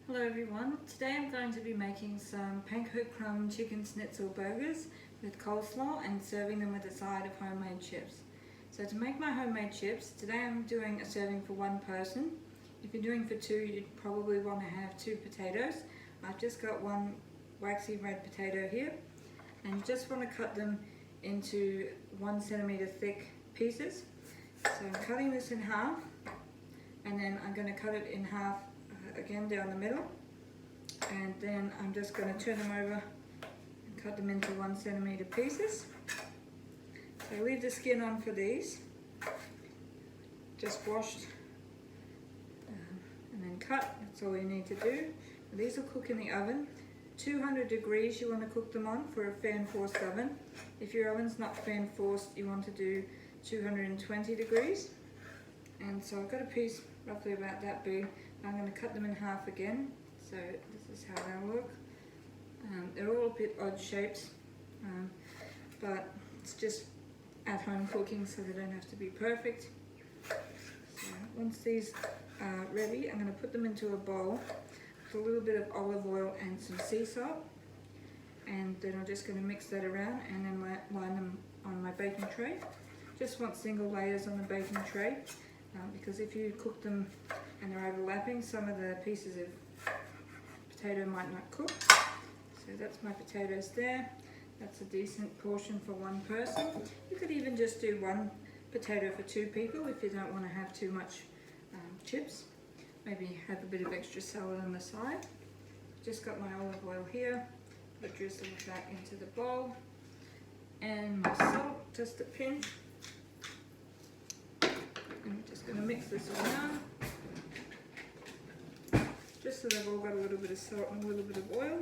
Hello everyone, today I'm going to be making some panko crumb chicken schnitzel burgers with coleslaw and serving them with a side of homemade chips. So to make my homemade chips, today I'm doing a serving for one person. If you're doing for two, you'd probably want to have 2 potatoes. I've just got one waxy red potato here, and you just want to cut them into 1 centimeter thick pieces. So I'm cutting this in half, and then I'm going to cut it in half again down the middle, and then I'm just going to turn them over and cut them into 1 centimeter pieces. So leave the skin on for these, just washed and then cut. That's all you need to do. These will cook in the oven. 200 degrees you want to cook them on for a fan forced oven. If your oven's not fan forced, you want to do 220 degrees. And so I've got a piece roughly about that big. I'm going to cut them in half again, so this is how they'll look. They're all a bit odd shapes, but it's just at home cooking, so they don't have to be perfect. So once these are ready, I'm going to put them into a bowl with a little bit of olive oil and some sea salt, and then I'm just going to mix that around and then line them on my baking tray. Just want single layers on the baking tray. Because if you cook them and they're overlapping, some of the pieces of potato might not cook. So that's my potatoes there. That's a decent portion for one person. You could even just do 1 potato for 2 people if you don't want to have too much chips. Maybe have a bit of extra salad on the side. Just got my olive oil here. Put a drizzle of that into the bowl. And my salt, just a pinch. I'm just going to mix this around, just so they've all got a little bit of salt and a little bit of oil.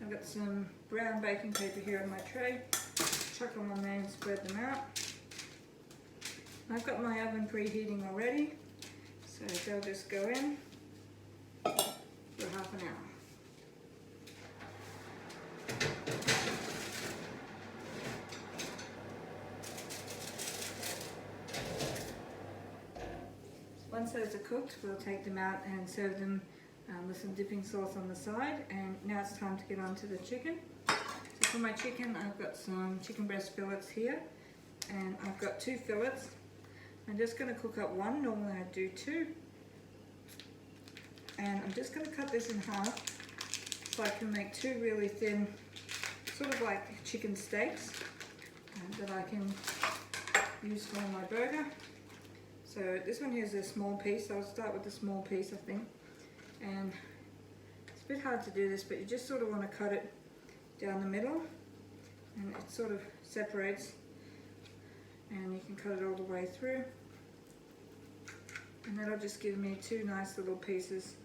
I've got some brown baking paper here on my tray. Chuck them on there and spread them out. I've got my oven preheating already, so they'll just go in for half an hour. Once those are cooked, we'll take them out and serve them with some dipping sauce on the side. And now it's time to get on to the chicken. So for my chicken, I've got some chicken breast fillets here, and I've got 2 fillets. I'm just going to cook up 1, normally I do 2. And I'm just going to cut this in half so I can make 2 really thin, sort of like chicken steaks that I can use for my burger. So this one here is a small piece. I'll start with the small piece, I think. And it's a bit hard to do this, but you just sort of want to cut it down the middle, and it sort of separates, and you can cut it all the way through. And that'll just give me 2 nice little pieces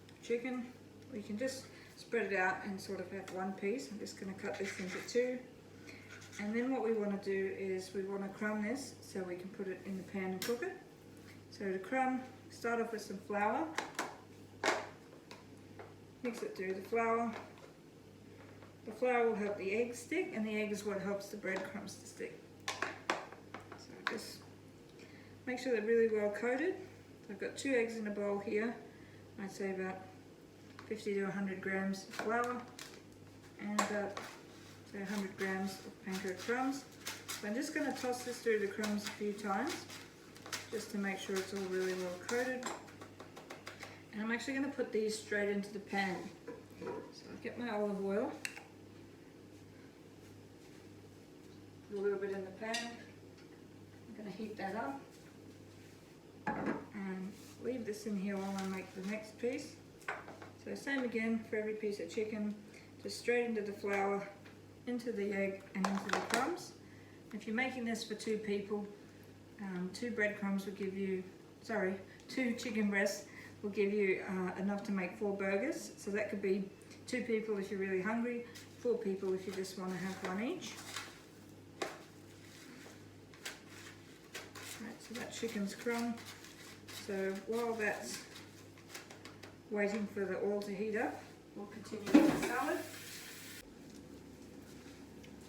of chicken. Or you can just spread it out and sort of have 1 piece. I'm just going to cut this into 2. And then what we want to do is we want to crumb this so we can put it in the pan and cook it. So to crumb, start off with some flour. Mix it through the flour. The flour will help the eggs stick, and the egg is what helps the breadcrumbs to stick. So just make sure they're really well coated. So I've got 2 eggs in a bowl here. I'd say about 50 to 100 grams of flour and about 100 grams of panko crumbs. So I'm just going to toss this through the crumbs a few times just to make sure it's all really well coated. And I'm actually going to put these straight into the pan. So I'll get my olive oil, put a little bit in the pan. I'm going to heat that up and leave this in here while I make the next piece. So same again for every piece of chicken, just straight into the flour, into the egg and into the crumbs. If you're making this for 2 people, 2 breadcrumbs will give you, 2 chicken breasts will give you enough to make 4 burgers. So that could be 2 people if you're really hungry, 4 people if you just want to have 1 each. Right, so that chicken's crumbed. So while that's waiting for the oil to heat up, we'll continue with the salad.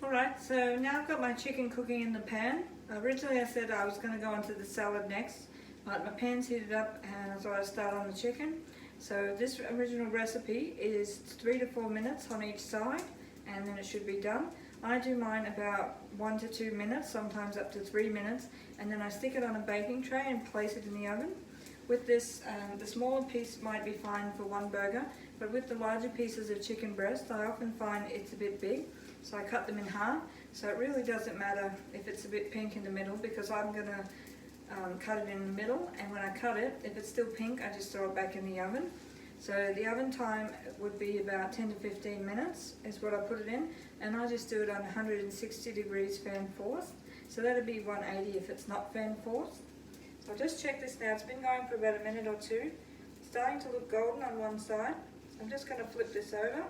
Alright, so now I've got my chicken cooking in the pan. Originally I said I was going to go onto the salad next, Right, my pan's heated up and as I start on the chicken. So this original recipe is 3 to 4 minutes on each side and then it should be done. I do mine about 1 to 2 minutes, sometimes up to 3 minutes, and then I stick it on a baking tray and place it in the oven. With this, the smaller piece might be fine for one burger, but with the larger pieces of chicken breast, I often find it's a bit big, so I cut them in half. So it really doesn't matter if it's a bit pink in the middle, because I'm going to cut it in the middle, and when I cut it, if it's still pink, I just throw it back in the oven. So the oven time would be about 10 to 15 minutes is what I put it in, and I just do it on 160 degrees fan forced. So that'd be 180 if it's not fan forced. So I'll just check this now. It's been going for about a minute or two. It's starting to look golden on one side. So I'm just going to flip this over.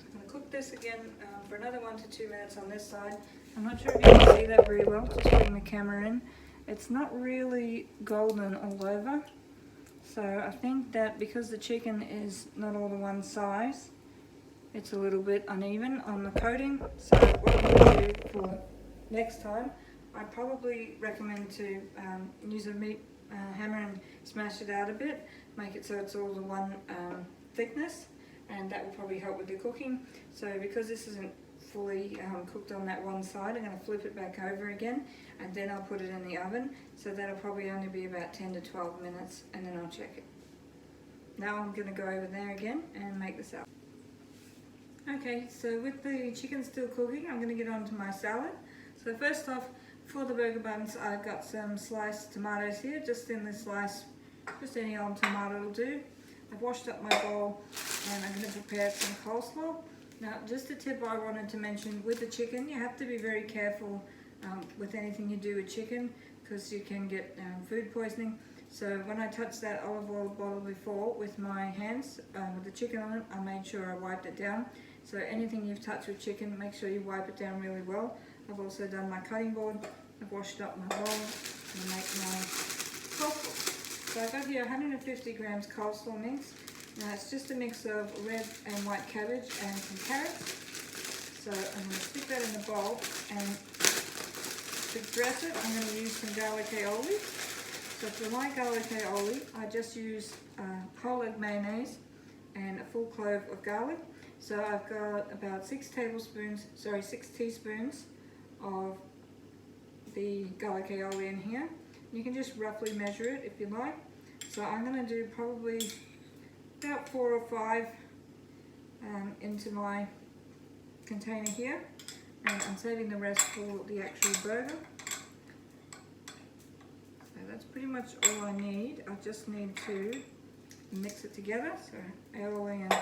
I'm going to cook this again for another 1 to 2 minutes on this side. I'm not sure if you can see that very well, just putting the camera in. It's not really golden all over. So I think that because the chicken is not all to one size, it's a little bit uneven on the coating. So what I'm going to do for next time, I probably recommend to use a meat hammer and smash it out a bit, make it so it's all the one thickness, and that will probably help with the cooking. So because this isn't fully cooked on that one side, I'm going to flip it back over again, and then I'll put it in the oven. So that'll probably only be about 10 to 12 minutes, and then I'll check it. Now I'm going to go over there again and make this up. Okay, so with the chicken still cooking, I'm going to get on to my salad. So first off, for the burger buns, I've got some sliced tomatoes here, just thinly sliced, just any old tomato will do. I've washed up my bowl and I'm going to prepare some coleslaw. Now, just a tip I wanted to mention with the chicken, you have to be very careful with anything you do with chicken, because you can get food poisoning. So when I touched that olive oil bottle before with my hands, with the chicken on it, I made sure I wiped it down. So anything you've touched with chicken, make sure you wipe it down really well. I've also done my cutting board, I've washed up my bowl, and make my coleslaw. So I've got here 150 grams coleslaw mix. Now it's just a mix of red and white cabbage and some carrots. So I'm going to stick that in the bowl, and to dress it, I'm going to use some garlic aioli. So for my garlic aioli, I just use whole egg mayonnaise and a full clove of garlic. So I've got about 6 teaspoons of the garlic aioli in here. You can just roughly measure it if you like. So I'm going to do probably about 4 or 5 into my container here, and I'm saving the rest for the actual burger. So that's pretty much all I need. I just need to mix it together. So aioli and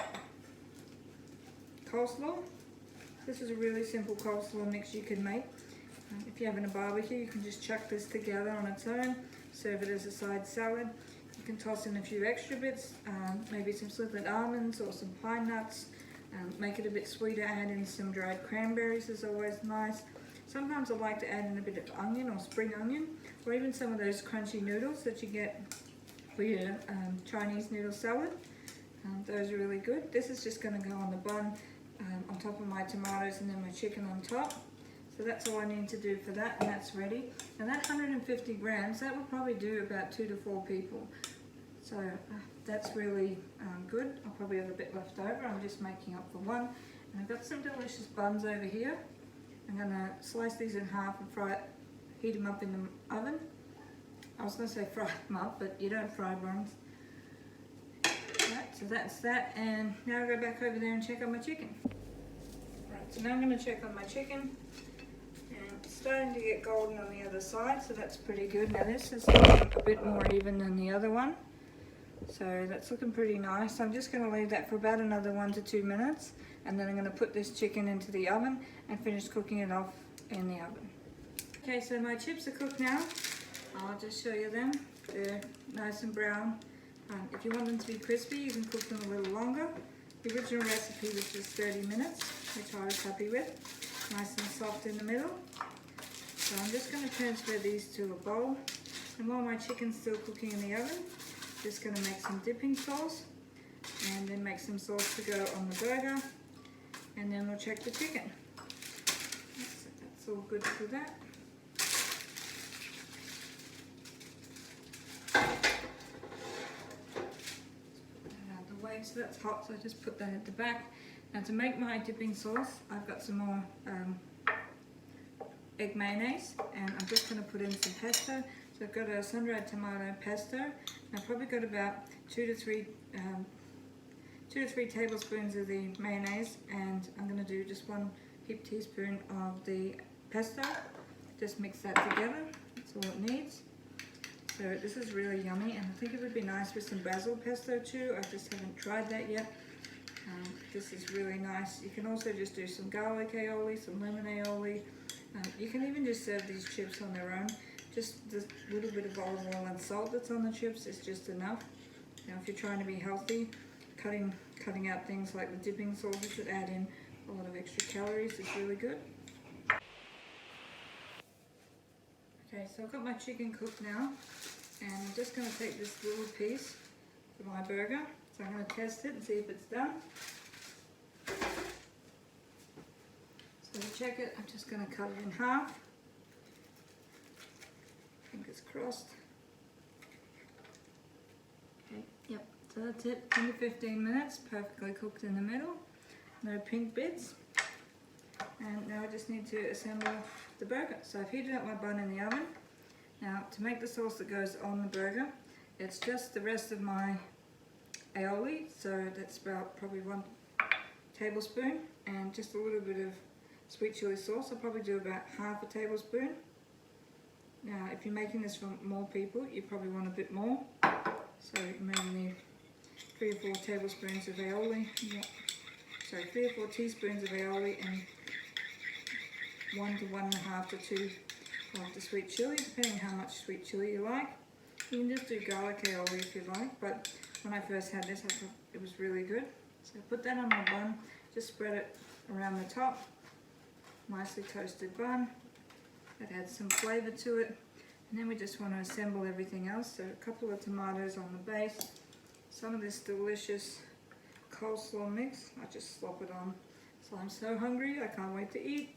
coleslaw. This is a really simple coleslaw mix you can make. If you're having a barbecue, you can just chuck this together on its own, serve it as a side salad. You can toss in a few extra bits, maybe some sliced almonds or some pine nuts. Make it a bit sweeter, add in some dried cranberries is always nice. Sometimes I like to add in a bit of onion or spring onion, or even some of those crunchy noodles that you get for your Chinese noodle salad. Those are really good. This is just going to go on the bun, on top of my tomatoes, and then my chicken on top. So that's all I need to do for that, and that's ready. And that 150 grams, that will probably do about 2 to 4 people. So that's really good. I'll probably have a bit left over. I'm just making up for one. And I've got some delicious buns over here. I'm going to slice these in half and heat them up in the oven. I was going to say fry them up, but you don't fry buns. Right, so that's that. And now I'll go back over there and check on my chicken. Right, so now I'm going to check on my chicken. It's starting to get golden on the other side, so that's pretty good. Now this is looking a bit more even than the other one, so that's looking pretty nice. I'm just going to leave that for about another 1 to 2 minutes, and then I'm going to put this chicken into the oven and finish cooking it off in the oven. Okay, so my chips are cooked now. I'll just show you them. They're nice and brown. If you want them to be crispy, you can cook them a little longer. The original recipe was just 30 minutes, which I was happy with. Nice and soft in the middle. So I'm just going to transfer these to a bowl, and while my chicken's still cooking in the oven, just going to make some dipping sauce, and then make some sauce to go on the burger, and then we'll check the chicken. So that's all good for that. so that's hot, so I just put that at the back. Now to make my dipping sauce, I've got some more egg mayonnaise, and I'm just going to put in some pesto. So I've got a sun-dried tomato pesto, and I've probably got about 2 to 3 tablespoons of the mayonnaise, and I'm going to do just 1 heaped teaspoon of the pesto. Just mix that together, that's all it needs. So this is really yummy, and I think it would be nice with some basil pesto too. I just haven't tried that yet. This is really nice. You can also just do some garlic aioli, some lemon aioli. You can even just serve these chips on their own. Just the little bit of olive oil and salt that's on the chips is just enough. Now if you're trying to be healthy, cutting out things like the dipping sauces that add in a lot of extra calories is really good. Okay, so I've got my chicken cooked now, and I'm just going to take this little piece for my burger. So I'm going to test it and see if it's done. So to check it, I'm just going to cut it in half. Fingers crossed. Okay, yep, so that's it. 10 to 15 minutes, perfectly cooked in the middle. No pink bits. And now I just need to assemble the burger. So I've heated up my bun in the oven. Now to make the sauce that goes on the burger, it's just the rest of my aioli. So that's about probably 1 tablespoon, and just a little bit of sweet chili sauce. I'll probably do about half a tablespoon. Now if you're making this for more people, you probably want a bit more. So you maybe need 3 or 4 tablespoons of aioli. Yeah. Sorry, 3 or 4 teaspoons of aioli, and 1 to 1.5 to 2 of the sweet chili, depending how much sweet chili you like. You can just do garlic aioli if you like, but when I first had this, I thought it was really good. So I put that on my bun, just spread it around the top. Nicely toasted bun. That adds some flavour to it. And then we just want to assemble everything else. So a couple of tomatoes on the base, some of this delicious coleslaw mix. I just slop it on. So I'm so hungry, I can't wait to eat.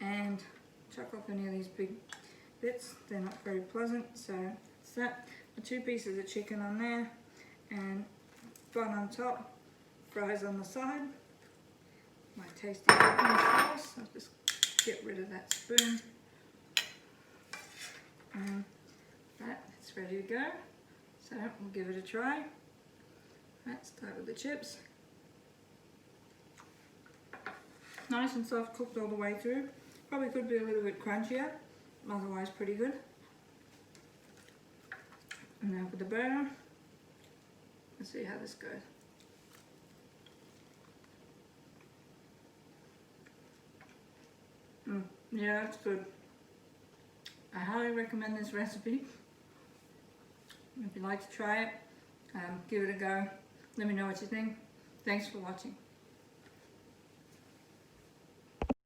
And chuck off any of these big bits, they're not very pleasant. So it's that. The 2 pieces of chicken on there, and bun on top, fries on the side. My tasty dipping sauce. I'll just get rid of that spoon. And it's ready to go. So we'll give it a try. Let's start with the chips. Nice and soft, cooked all the way through. Probably could be a little bit crunchier, otherwise pretty good. And now for the burger. Let's see how this goes. Yeah, that's good. I highly recommend this recipe. If you'd like to try it, give it a go. Let me know what you think. Thanks for watching.